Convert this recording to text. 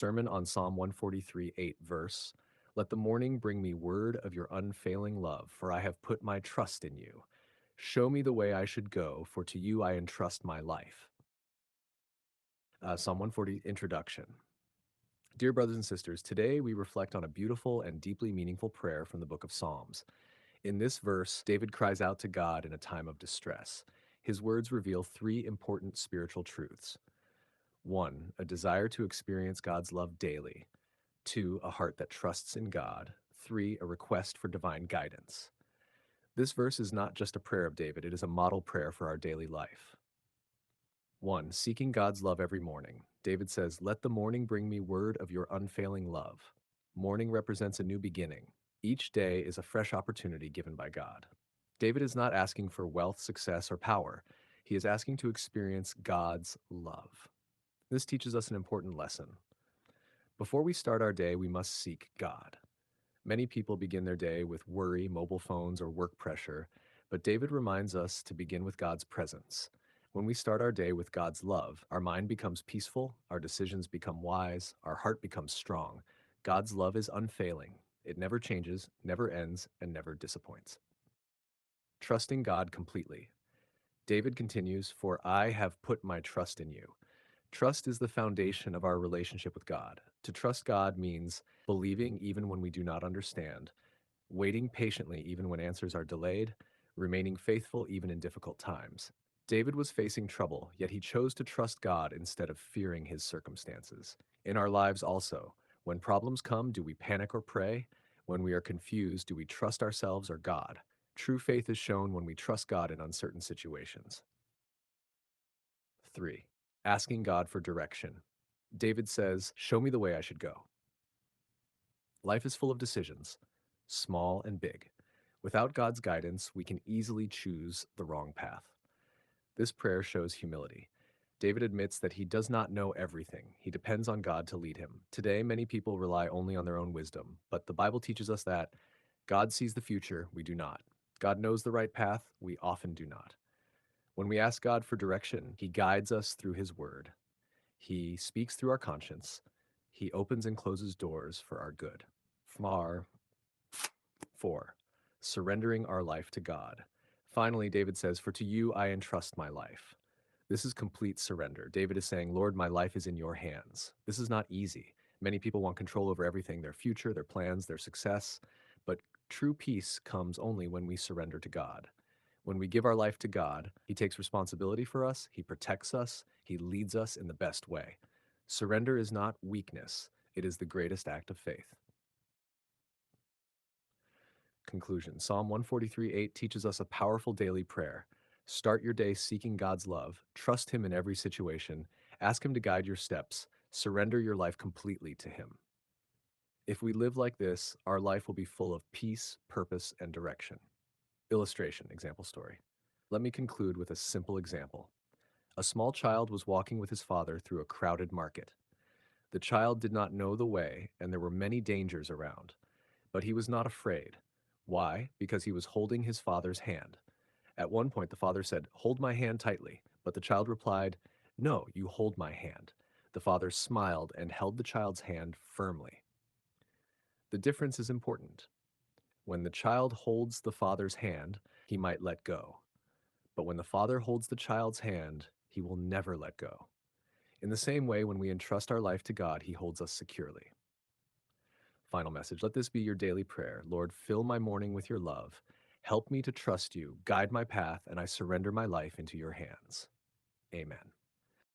Sermon on Psalm 143, 8 verse. Let the morning bring me word of your unfailing love, for I have put my trust in you. Show me the way I should go, for to you I entrust my life. Psalm 140 Introduction. Dear brothers and sisters, today we reflect on a beautiful and deeply meaningful prayer from the book of Psalms. In this verse, David cries out to God in a time of distress. His words reveal three important spiritual truths. One, a desire to experience God's love daily. Two, a heart that trusts in God. Three, a request for divine guidance. This verse is not just a prayer of David, it is a model prayer for our daily life. 1. Seeking God's love every morning. David says, "Let the morning bring me word of your unfailing love." Morning represents a new beginning. Each day is a fresh opportunity given by God. David is not asking for wealth, success, or power. He is asking to experience God's love. This teaches us an important lesson. Before we start our day, we must seek God. Many people begin their day with worry, mobile phones, or work pressure, but David reminds us to begin with God's presence. When we start our day with God's love, our mind becomes peaceful, our decisions become wise, our heart becomes strong. God's love is unfailing. It never changes, never ends, and never disappoints. Trusting God completely. David continues, "For I have put my trust in you." Trust is the foundation of our relationship with God. To trust God means believing even when we do not understand, waiting patiently even when answers are delayed, remaining faithful even in difficult times. David was facing trouble, yet he chose to trust God instead of fearing his circumstances. In our lives also, when problems come, do we panic or pray? When we are confused, do we trust ourselves or God? True faith is shown when we trust God in uncertain situations. 3. Asking God for direction. David says, "Show me the way I should go." Life is full of decisions, small and big. Without God's guidance, we can easily choose the wrong path. This prayer shows humility. David admits that he does not know everything. He depends on God to lead him. Today, many people rely only on their own wisdom, but the Bible teaches us that God sees the future, we do not. God knows the right path, we often do not. When we ask God for direction, He guides us through His Word. He speaks through our conscience. He opens and closes doors for our good. Far 4. Surrendering our life to God. Finally, David says, "For to you I entrust my life." This is complete surrender. David is saying, "Lord, my life is in your hands." This is not easy. Many people want control over everything, their future, their plans, their success. But true peace comes only when we surrender to God. When we give our life to God, He takes responsibility for us, He protects us, He leads us in the best way. Surrender is not weakness, it is the greatest act of faith. Conclusion. Psalm 143:8 teaches us a powerful daily prayer. Start your day seeking God's love, trust Him in every situation, ask Him to guide your steps, surrender your life completely to Him. If we live like this, our life will be full of peace, purpose, and direction. Illustration, example story. Let me conclude with a simple example. A small child was walking with his father through a crowded market. The child did not know the way, and there were many dangers around. But he was not afraid. Why? Because he was holding his father's hand. At one point, the father said, "Hold my hand tightly." But the child replied, "No, you hold my hand." The father smiled and held the child's hand firmly. The difference is important. When the child holds the father's hand, he might let go. But when the father holds the child's hand, he will never let go. In the same way, when we entrust our life to God, He holds us securely. Final message. Let this be your daily prayer. Lord, fill my morning with your love. Help me to trust you, guide my path, and I surrender my life into your hands. Amen.